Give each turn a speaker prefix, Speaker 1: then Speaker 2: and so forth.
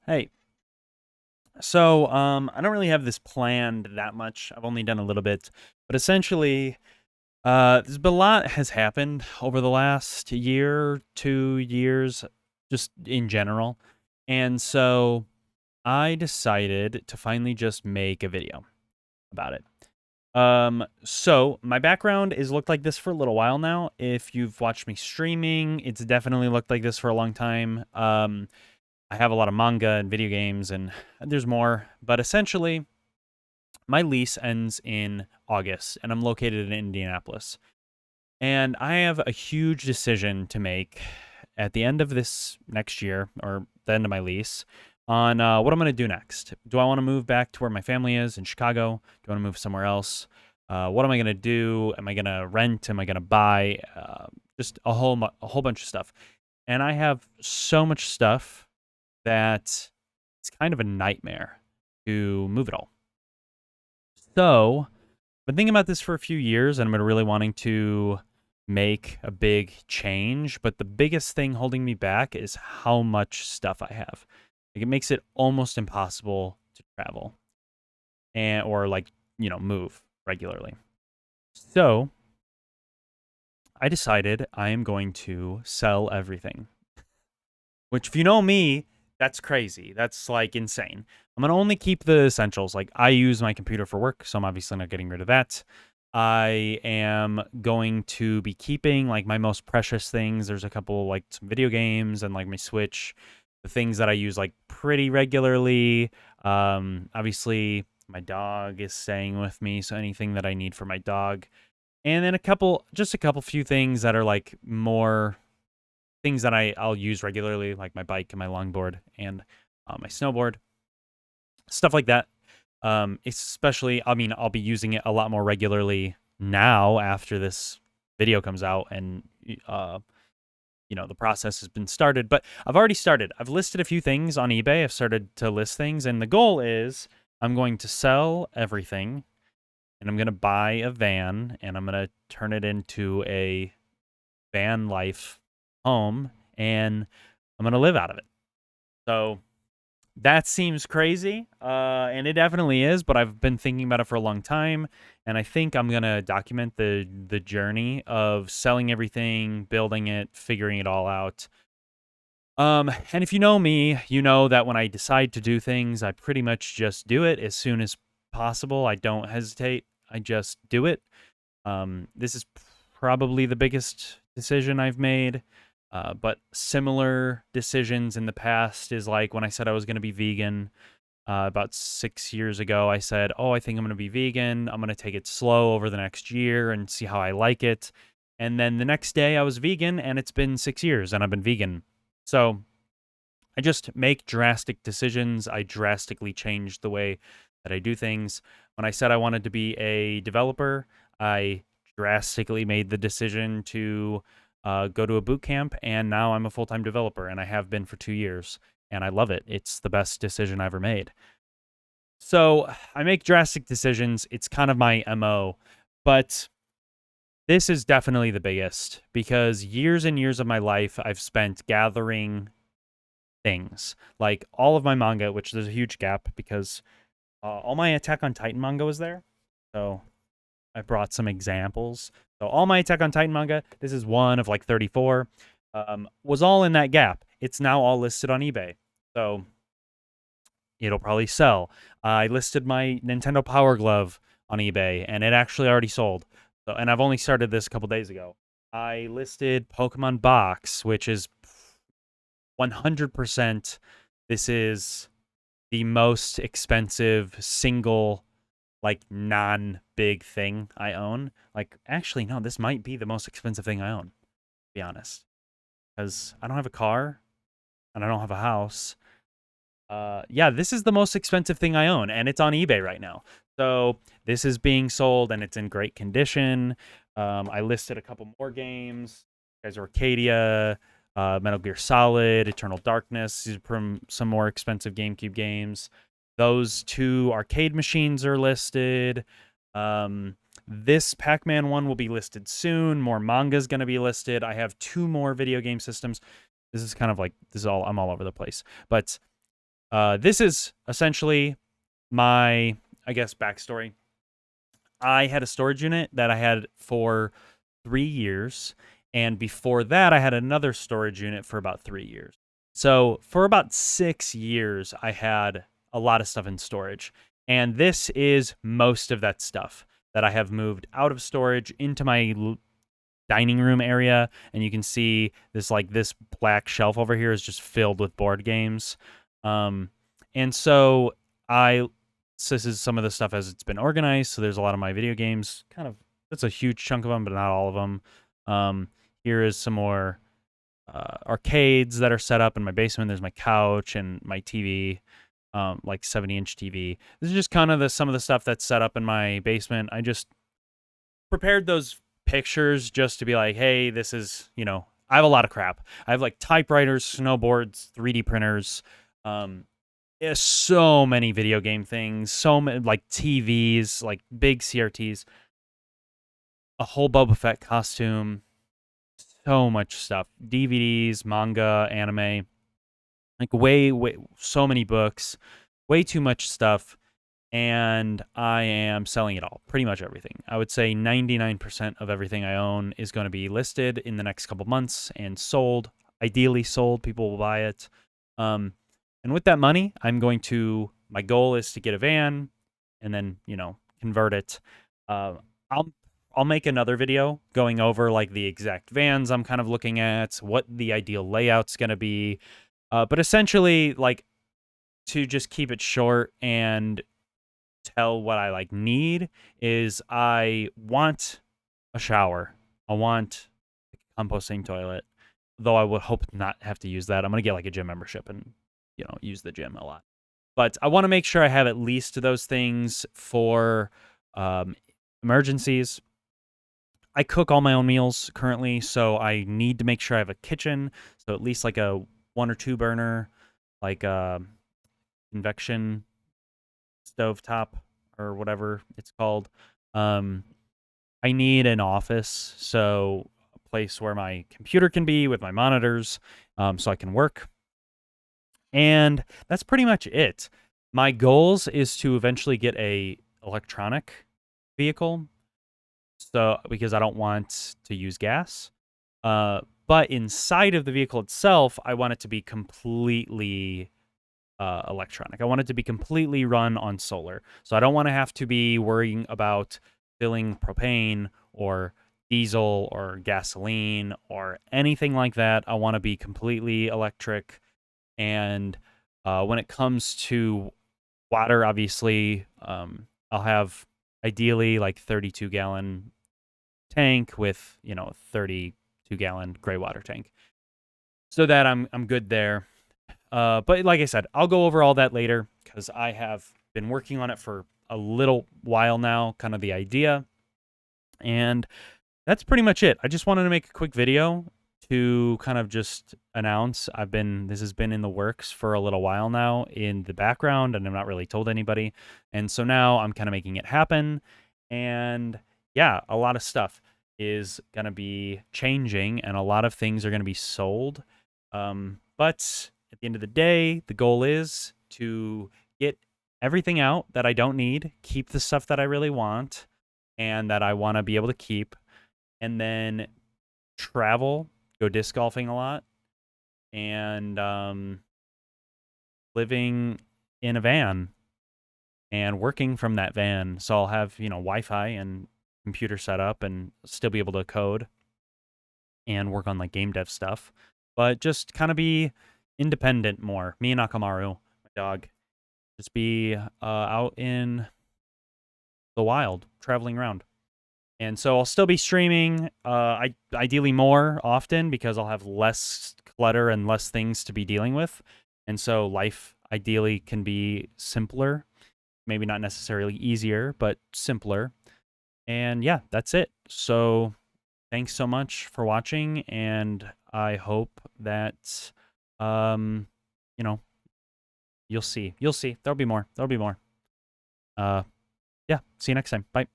Speaker 1: Hey, so I don't really have this planned that much. I've only done a little bit, but essentially, there's been a lot has happened over the last year, 2 years, just in general, and so I decided to finally just make a video about it. So my background is looked like this for a little while now. If you've watched me streaming, it's definitely looked like this for a long time. I have a lot of manga and video games, and there's more. But essentially, my lease ends in August, and I'm located in Indianapolis. And I have a huge decision to make at the end of this next year, or the end of my lease, on what I'm going to do next. Do I want to move back to where my family is in Chicago? Do I want to move somewhere else? What am I going to do? Am I going to rent? Am I going to buy? Just a whole bunch of stuff. And I have so much stuff that it's kind of a nightmare to move it all. So, I've been thinking about this for a few years, and I'm really wanting to make a big change. But the biggest thing holding me back is how much stuff I have. Like, it makes it almost impossible to travel and or move regularly. So, I decided I am going to sell everything. Which, if you know me, that's crazy. That's like insane. I'm gonna only keep the essentials. Like, I use my computer for work, so I'm obviously not getting rid of that. I am going to be keeping like my most precious things. There's a couple like some video games and like my Switch, the things that I use like pretty regularly. Obviously my dog is staying with me, so anything that I need for my dog. And then just a couple few things that are like more things that I'll use regularly, like my bike and my longboard and my snowboard, stuff like that. Especially, I mean, I'll be using it a lot more regularly now after this video comes out and the process has been started. But I've already started. I've listed a few things on eBay. I've started to list things, and the goal is I'm going to sell everything, and I'm going to buy a van, and I'm going to turn it into a van life home, and I'm going to live out of it. So that seems crazy, and it definitely is. But I've been thinking about it for a long time, and I think I'm gonna document the journey of selling everything, building it, figuring it all out. And if you know me, you know that when I decide to do things, I pretty much just do it as soon as possible. I don't hesitate. I just do it. This is probably the biggest decision I've made. But similar decisions in the past is like when I said I was going to be vegan about 6 years ago. I said, "Oh, I think I'm going to be vegan. I'm going to take it slow over the next year and see how I like it." And then the next day, I was vegan, and it's been 6 years, and I've been vegan. So I just make drastic decisions. I drastically change the way that I do things. When I said I wanted to be a developer, I drastically made the decision to go to a boot camp, and now I'm a full time developer, and I have been for 2 years, and I love it. It's the best decision I ever made. So I make drastic decisions. It's kind of my MO, but this is definitely the biggest because years and years of my life I've spent gathering things. Like all of my manga, which there's a huge gap because all my Attack on Titan manga was there. So I brought some examples. So all my Attack on Titan manga, this is one of like 34, was all in that gap. It's now all listed on eBay. So it'll probably sell. I listed my Nintendo Power Glove on eBay, and it actually already sold. So, and I've only started this a couple days ago. I listed Pokemon Box, which is 100%. This is the most expensive single, like, non big thing I own. Like, actually, no, this might be the most expensive thing I own, to be honest. Because I don't have a car and I don't have a house. Yeah, this is the most expensive thing I own, and it's on eBay right now. So this is being sold, and it's in great condition. I listed a couple more games. Guys, Arcadia, Metal Gear Solid, Eternal Darkness. These are from some more expensive GameCube games. Those two arcade machines are listed. This Pac-Man one will be listed soon. More manga is going to be listed. I have two more video game systems. This is kind of like this is all I'm all over the place, but This is essentially my, I guess, backstory. I had a storage unit that I had for 3 years. And before that, I had another storage unit for about 3 years. So for about 6 years, I had a lot of stuff in storage. And this is most of that stuff that I have moved out of storage into my dining room area. And you can see this black shelf over here is just filled with board games. Um, and so I so this is some of the stuff as it's been organized. So there's a lot of my video games. That's a huge chunk of them, but not all of them. Here is some more arcades that are set up in my basement. There's my couch and my TV, like 70-inch TV. This is just kind of some of the stuff that's set up in my basement. I just prepared those pictures just to be like, hey, this is, I have a lot of crap. I have like typewriters, snowboards, 3D printers, so many video game things, so many like TVs, like big CRTs, a whole Boba Fett costume, so much stuff, DVDs, manga, anime, like way, so many books, way too much stuff. And I am selling it all, pretty much everything. I would say 99% of everything I own is going to be listed in the next couple months and sold, ideally sold. People will buy it. And with that money, my goal is to get a van and then, convert it. I'll make another video going over like the exact vans I'm kind of looking at, what the ideal layout's going to be. But essentially, like, to just keep it short and tell what I like need is I want a shower. I want a composting toilet. Though I would hope not have to use that. I'm gonna get like a gym membership and use the gym a lot. But I want to make sure I have at least those things for emergencies. I cook all my own meals currently, so I need to make sure I have a kitchen. So at least like a 1 or 2 burner, like a convection stovetop or whatever it's called. I need an office, so a place where my computer can be with my monitors, so I can work. And that's pretty much it. My goals is to eventually get a electronic vehicle, so because I don't want to use gas. But inside of the vehicle itself, I want it to be completely electronic. I want it to be completely run on solar. So I don't want to have to be worrying about filling propane or diesel or gasoline or anything like that. I want to be completely electric. And when it comes to water, obviously, I'll have ideally like 32-gallon tank with 32-gallon gray water tank, so that I'm good there. But like I said, I'll go over all that later because I have been working on it for a little while now, kind of the idea. And that's pretty much it. I just wanted to make a quick video to kind of just announce this has been in the works for a little while now in the background, and I've not really told anybody. And so now I'm kind of making it happen. And yeah, a lot of stuff is going to be changing and a lot of things are going to be sold. But at the end of the day, the goal is to get everything out that I don't need, keep the stuff that I really want and that I want to be able to keep, and then travel, go disc golfing a lot, and living in a van and working from that van. So I'll have, Wi-Fi and computer set up and still be able to code and work on like game dev stuff, but just kind of be independent more. Me and Akamaru, my dog, just be out in the wild, traveling around. And so I'll still be streaming, ideally more often because I'll have less clutter and less things to be dealing with. And so life ideally can be simpler, maybe not necessarily easier, but simpler. And yeah, that's it. So thanks so much for watching, and I hope that you'll see. There'll be more. Yeah, see you next time. Bye.